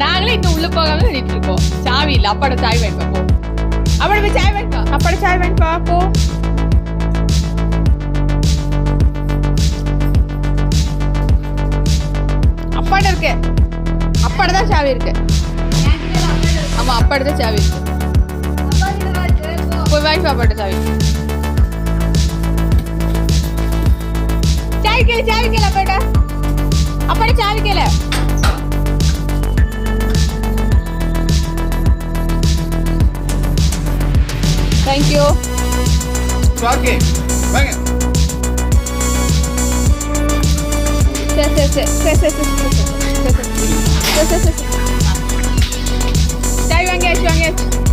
நாங்களே இன்னும் உள்ள போகாம நின்றுட்டு இருக்கோம். சாவி இல்ல. அப்பாட சாவி வாங்கிக்கோ போ. அப்பாட போய் சாவி வாங்கிக்கோ. அப்பாட சாவி வாங்கிக்கோ போ. அப்பாட இருக்கு. அப்பாட தான் சாவி இருக்கு. ஆமா அப்பாட தான் சாவி இருக்கு. போய் வாங்கிக்கோ அப்பாட சாவி. சாவி கேளு அப்பாட. அப்பாட சாவி கேளு. Thank you. Okay. Bang. Chai வாங்கியாச்சு.